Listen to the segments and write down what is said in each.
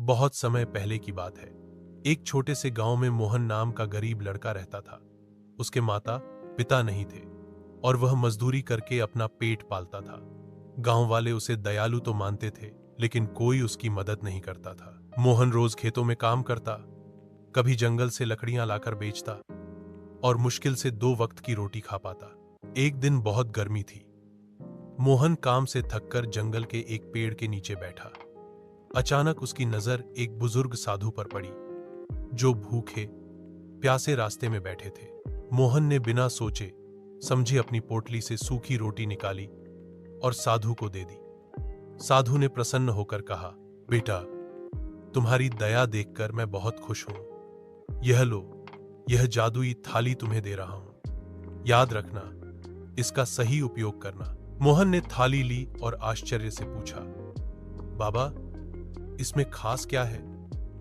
बहुत समय पहले की बात है। एक छोटे से गांव में मोहन नाम का गरीब लड़का रहता था। उसके माता पिता नहीं थे और वह मजदूरी करके अपना पेट पालता था। गांव वाले उसे दयालु तो मानते थे, लेकिन कोई उसकी मदद नहीं करता था। मोहन रोज खेतों में काम करता, कभी जंगल से लकड़ियां लाकर बेचता और मुश्किल से 2 वक्त की रोटी खा पाता। एक दिन बहुत गर्मी थी। मोहन काम से थककर जंगल के एक पेड़ के नीचे बैठा। अचानक उसकी नजर एक बुजुर्ग साधु पर पड़ी, जो भूखे प्यासे रास्ते में बैठे थे। मोहन ने बिना सोचे समझे अपनी पोटली से सूखी रोटी निकाली और साधु को दे दी। साधु ने प्रसन्न होकर कहा, बेटा, तुम्हारी दया देखकर मैं बहुत खुश हूं। यह लो, यह जादुई थाली तुम्हें दे रहा हूं। याद रखना, इसका सही उपयोग करना। मोहन ने थाली ली और आश्चर्य से पूछा, बाबा, इसमें खास क्या है?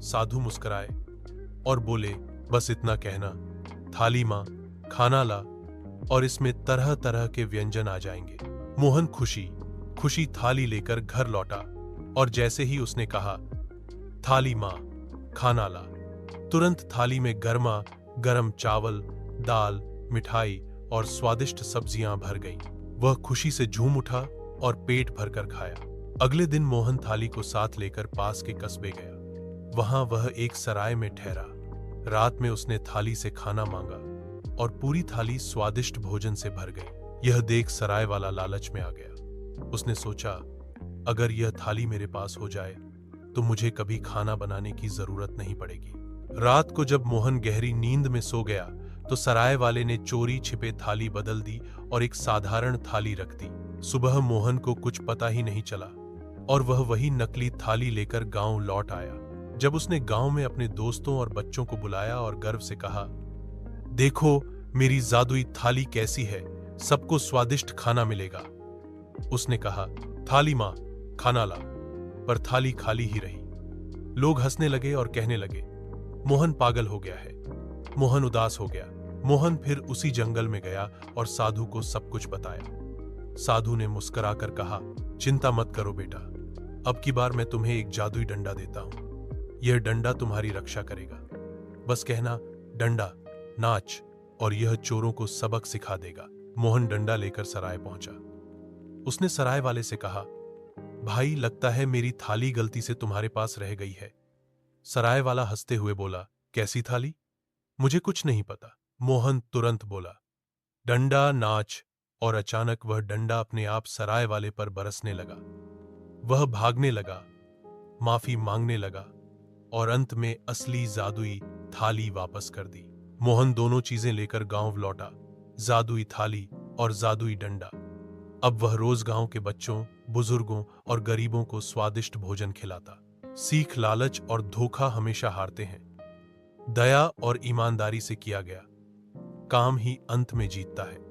साधु मुस्कुराए और बोले, बस इतना कहना, थाली मां, खाना ला और इसमें तरह तरह के व्यंजन आ जाएंगे। मोहन खुशी खुशी थाली लेकर घर लौटा और जैसे ही उसने कहा, थाली मां, खाना ला, तुरंत थाली में गर्मा गर्म चावल, दाल, मिठाई और स्वादिष्ट सब्जियां भर गईं। वह खुशी से झूम उठा और पेट भरकर खाया। अगले दिन मोहन थाली को साथ लेकर पास के कस्बे गया। वहां वह एक सराय में ठहरा। रात में उसने थाली से खाना मांगा और पूरी थाली स्वादिष्ट भोजन से भर गई। यह देख सराय वाला लालच में आ गया। उसने सोचा, अगर यह थाली मेरे पास हो जाए तो मुझे कभी खाना बनाने की जरूरत नहीं पड़ेगी। रात को जब मोहन गहरी नींद में सो गया तो सराय वाले ने चोरी छिपे थाली बदल दी और एक साधारण थाली रख दी। सुबह मोहन को कुछ पता ही नहीं चला और वह वही नकली थाली लेकर गांव लौट आया। जब उसने गांव में अपने दोस्तों और बच्चों को बुलाया और गर्व से कहा, देखो मेरी जादुई थाली कैसी है, सबको स्वादिष्ट खाना मिलेगा। उसने कहा, थाली मां, खाना ला, पर थाली खाली ही रही। लोग हंसने लगे और कहने लगे, मोहन पागल हो गया है। मोहन उदास हो गया। मोहन फिर उसी जंगल में गया और साधु को सब कुछ बताया। साधु ने मुस्कुराकर कहा, चिंता मत करो बेटा, अब की बार मैं तुम्हें एक जादुई डंडा देता हूं। यह डंडा तुम्हारी रक्षा करेगा। बस कहना, डंडा, नाच, और यह चोरों को सबक सिखा देगा। मोहन डंडा लेकर सराय पहुंचा। उसने सराय वाले से कहा, भाई, लगता है मेरी थाली गलती से तुम्हारे पास रह गई है। सराय वाला हंसते हुए बोला, कैसी थाली? मुझे कुछ नहीं पता। मोहन तुरंत बोला, डंडा, नाच, और अचानक वह डंडा अपने आप सराय वाले पर बरसने लगा। वह भागने लगा, माफी मांगने लगा और अंत में असली जादुई थाली वापस कर दी। मोहन दोनों चीजें लेकर गांव लौटा, जादुई थाली और जादुई डंडा। अब वह रोज गांव के बच्चों, बुजुर्गों और गरीबों को स्वादिष्ट भोजन खिलाता। सीख, लालच और धोखा हमेशा हारते हैं। दया और ईमानदारी से किया गया काम ही अंत में जीतता है।